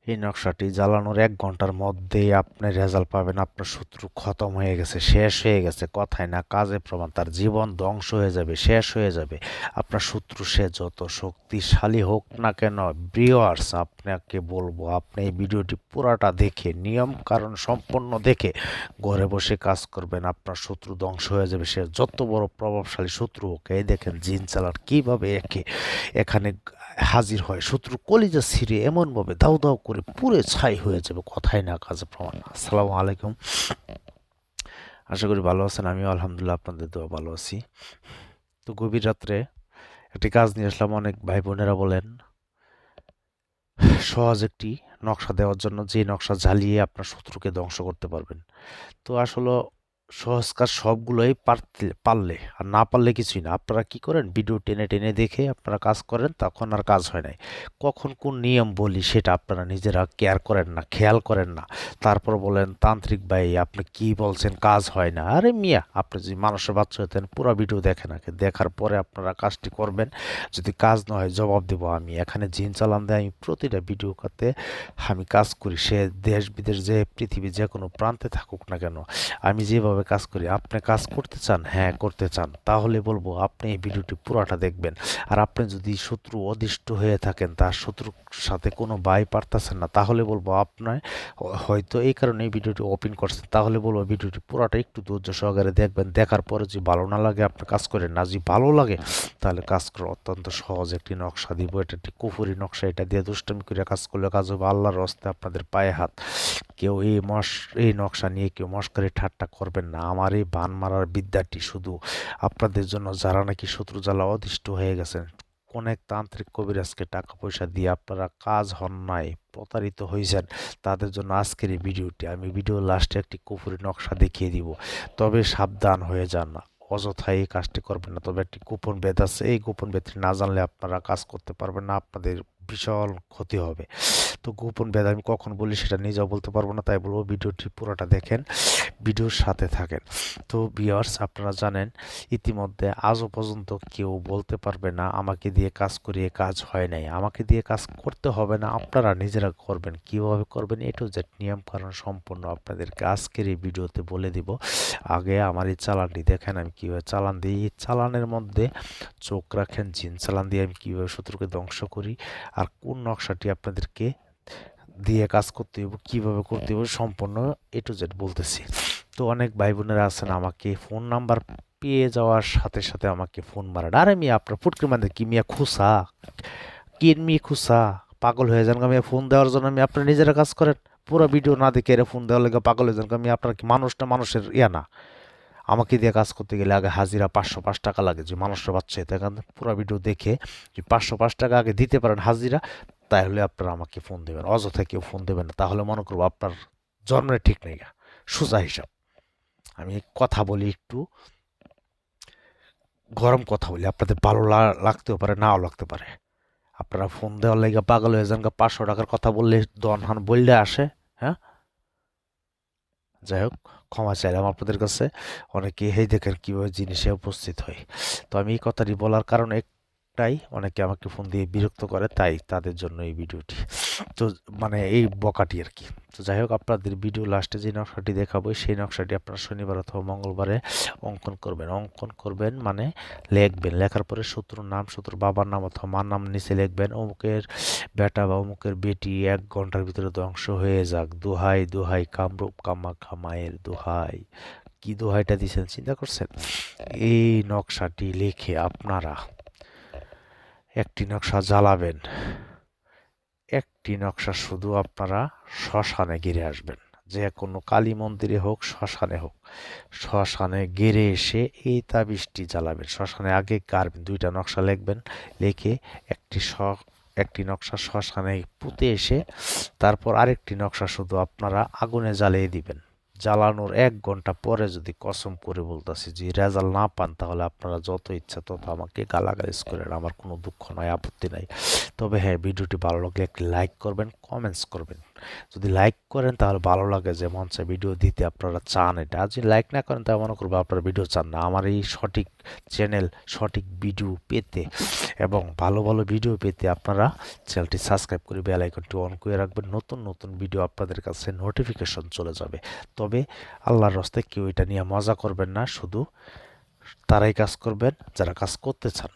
এই নকশাটি জ্বালানোর 1 ঘন্টার মধ্যেই আপনি রেজাল্ট পাবেন। আপনার শত্রু খতম হয়ে গেছে, শেষ হয়ে গেছে, কথায় না কাজে প্রমাণ। তার জীবন ধ্বংস হয়ে যাবে, শেষ হয়ে যাবে। আপনার শত্রু সে যত শক্তিশালী হোক না কেন, ভিউয়ার্স আপনাকে বলবো আপনি এই ভিডিওটি পুরাটা দেখে নিয়ম কারণ সম্পন্ন দেখে ঘরে বসে কাজ করবেন। আপনার শত্রু ধ্বংস হয়ে যাবে, সে যত বড় প্রভাবশালী শত্রু হোক। এই দেখেন জিন চালার কিভাবে এখানে হাজির হয়। শত্রু কলিজা ছিঁড়ে এমনভাবে দাউ দাউ করে পুড়ে ছাই হয়ে যাবে, কথাই না কাজে প্রমাণ। আসসালামু আলাইকুম, আশা করি ভালো আছেন। আমিও আলহামদুলিল্লাহ আপনাদের দোয়া ভালো আছি। তো গভীর রাত্রে একটি কাজ নিয়ে আসলাম। অনেক ভাই বোনেরা বলেন সহজ একটি নকশা দেওয়ার জন্য, যে নকশা জ্বালিয়ে আপনার শত্রুকে ধ্বংস করতে পারবেন। তো আসলে সহজ কাজ সবগুলোই পারলে, আর না পারলে কিছুই না। আপনারা কি করেন, ভিডিও টেনে টেনে দেখে আপনারা কাজ করেন, তখন আর কাজ হয় নাই। কখন কোন নিয়ম বলি সেটা আপনারা নিজেরা কেয়ার করেন না, খেয়াল করেন না। তারপর বলেন তান্ত্রিক ভাই আপনি কি বলছেন, কাজ হয় না। আরে মিয়া, আপনি যদি মানুষের বাচ্চা হতেন পুরো ভিডিও দেখেন, আগে দেখার পরে আপনারা কাজটি করবেন। যদি কাজ না হয় জবাব দেবো আমি। এখানে জিন চালান দেয়, আমি প্রতিটা ভিডিও করতে আমি কাজ করি। সে দেশ বিদেশ, যে পৃথিবীর যে কোনো প্রান্তে থাকুক না কেন, আমি যেভাবে কাজ করি। আপনি কাজ করতে চান, হ্যাঁ করতে চান, তাহলে বলবো আপনি এই ভিডিওটি পুরাটা দেখবেন। আর আপনি যদি শত্রু অদিষ্ট হয়ে থাকেন, তার শত্রুর সাথে কোনো বাই পারতেছেন না, তাহলে বলবো আপনার হয়তো এই কারণে এই ভিডিওটি ওপেন করছেন। তাহলে বলবো ভিডিওটি পুরাটা একটু ধৈর্য সহকারে দেখবেন। দেখার পরে যদি ভালো না লাগে আপনি কাজ করেন না, যদি ভালো লাগে তাহলে কাজ করা অত্যন্ত সহজ। একটি নকশা দিব, এটা একটি কুফুরি নকশা। এটা দিয়ে দুষ্টামি করে কাজ করলে কাজ হবে। আল্লাহর হস্তে আপনাদের পায়ে হাত। কেউ এই নকশা নিয়ে কেউ মস্কারি ঠাট্টা করবেন না। আমার এই বান মারার বিদ্যাটি শুধু আপনাদের জন্য, যারা নাকি শত্রু জ্বালা অতিষ্ঠ হয়ে গেছেন। অনেক তান্ত্রিক কবিরাজকে টাকা পয়সা দিয়ে আপনারা কাজ হন নাই, প্রতারিত হয়েছেন, তাদের জন্য আজকের এই ভিডিওটি। আমি ভিডিওর লাস্টে একটি কুফুরি নকশা দেখিয়ে দিব, তবে সাবধান হয়ে যান না, অযথাই এই কাজটি করবেন না। তবে একটি গোপন বেদ আছে, এই গোপন বেদটি না জানলে আপনারা কাজ করতে পারবেন না, আপনাদের বিশাল ক্ষতি হবে। তো গোপন বেদ আমি কখন বলি সেটা নিজেও বলতে পারবো না, তাই বলবো ভিডিওটি পুরোটা দেখেন, ভিডিওর সাথে থাকেন। তো ভিউয়ার্স আপনারা জানেন ইতিমধ্যে আজও পর্যন্ত কেউ বলতে পারবে না আমাকে দিয়ে কাজ করিয়ে কাজ হয় নাই। আমাকে দিয়ে কাজ করতে হবে না, আপনারা নিজেরা করবেন। কিভাবে করবেন এ টু জেড নিয়ম কানুন সম্পূর্ণ আপনাদেরকে আজকের এই ভিডিওতে বলে দিব। আগে আমার এই চালানটি দেখেন, আমি কিভাবে চালান দিই। এই চালানের মধ্যে চোখ রাখেন, জিন চালান দিয়ে আমি কিভাবে শত্রুকে ধ্বংস করি, আর কোন নকশাটি আপনাদেরকে দিয়ে কাজ করতে হবে, কিভাবে করতে হবে, সম্পূর্ণ এ টু জেড বলতেছি। তো অনেক ভাই বোনেরা আছেন আমাকে ফোন নাম্বার পেয়ে যাওয়ার সাথে সাথে আমাকে ফোন মারেন। আরে মিয়া আপনার ফুটকির মানে কি মিয়া খুসা, কি মিয়া খুসা, পাগল হয়ে যান আমি ফোন দেওয়ার জন্য। আমি আপনার নিজেরা কাজ করেন, পুরো ভিডিও না দেখে এরা ফোন দেওয়ার লেগে পাগল হয়ে যান। আমি আপনার কি মানুষটা মানুষের ইয়া না? আমাকে দিয়ে কাজ করতে গেলে আগে হাজিরা 505 টাকা লাগে। যে মানুষের বাচ্চা এতে পুরো ভিডিও দেখে যে 505 টাকা আগে দিতে পারেন হাজিরা, তাহলে আপনারা আমাকে ফোন দেবেন। অযথা কেউ ফোন দেবেন না, তাহলে মনে করবো আপনার জন্মের ঠিক নেই। সোজা হিসাব। আমি কথা বলি একটু গরম কথা বলি, আপনাদের ভালো লাগতেও পারে, নাও লাগতে পারে। আপনারা ফোন দেওয়ার লাগে পাগল হয়ে যান, 500 টাকার কথা বললে দনহান বললে আসে। হ্যাঁ, যাই হোক, ক্ষমা চাইলাম আপনাদের কাছে। অনেকে এই দেখেন কীভাবে জিনিসে উপস্থিত হয়। তো আমি এই কথাটি বলার কারণ একটাই, অনেকে আমাকে ফোন দিয়ে বিরক্ত করে, তাই তাদের জন্য এই ভিডিওটি। তো মানে এই বকাটি আর কি। তো যাই হোক, আপনাদের ভিডিও লাস্টে যে নকশাটি দেখাবো সেই নকশাটি আপনারা শনিবার অথবা মঙ্গলবারে অঙ্কন করবেন। অঙ্কন করবেন মানে লিখবেন, লেখার পরে শত্রুর নাম, শত্রুর বাবার নাম অথবা মার নাম নিচে লিখবেন। অমুকের বেটা বা অমুকের বেটি 1 ঘন্টার ভিতরে ধ্বংস হয়ে যাক, দোহাই দোহাই কামরূপ কামাখ্যা মায়ের দোহাই। কি দোহাইটা দিয়েছেন চিন্তা করছেন? এই নকশাটি লিখে আপনারা একটি নকশা জ্বালাবেন। একটি নকশা শুধু আপনারা শ্মশানে গিরে আসবেন, যে কোনো কালী মন্দিরে হোক শ্মশানে হোক, শ্মশানে গেড়ে এসে এই তাবিজটি জ্বালাবেন। শ্মশানে আগে গাড়বেন, 2টা নকশা লিখবেন, লিখে একটি নকশা শ্মশানে পুঁতে এসে তারপর আরেকটি নকশা শুধু আপনারা আগুনে জ্বালিয়ে দিবেন। জ্বালানোর 1 ঘন্টা পরে যদি, কসম করে বলতেছি, যে রেজাল্ট না পান, তাহলে আপনারা যত ইচ্ছা তত আমাকে গালাগালিজ করেন, আমার কোনো দুঃখ নয়, আপত্তি নাই। তবে হ্যাঁ, ভিডিওটি ভালো লাগলে একটি লাইক করবেন, কমেন্টস করবেন। যদি লাইক করেন তাহলে ভালো লাগে, যে মন চায় ভিডিও দিতে আপনারা চান এটা। আর যদি লাইক না করেন তাহলে মনে করবো আপনারা ভিডিও চান না। আমার এই সঠিক চ্যানেল, সঠিক ভিডিও পেতে এবং ভালো ভালো ভিডিও পেতে আপনারা চ্যানেলটি সাবস্ক্রাইব করে বেল আইকনটি অন করে রাখবেন। নতুন নতুন ভিডিও আপনাদের কাছে নোটিফিকেশন চলে যাবে। তবে আল্লাহর রাস্তায় কেউ এটা নিয়ে মজা করবেন না, শুধু তারাই কাজ করবেন যারা কাজ করতে চান।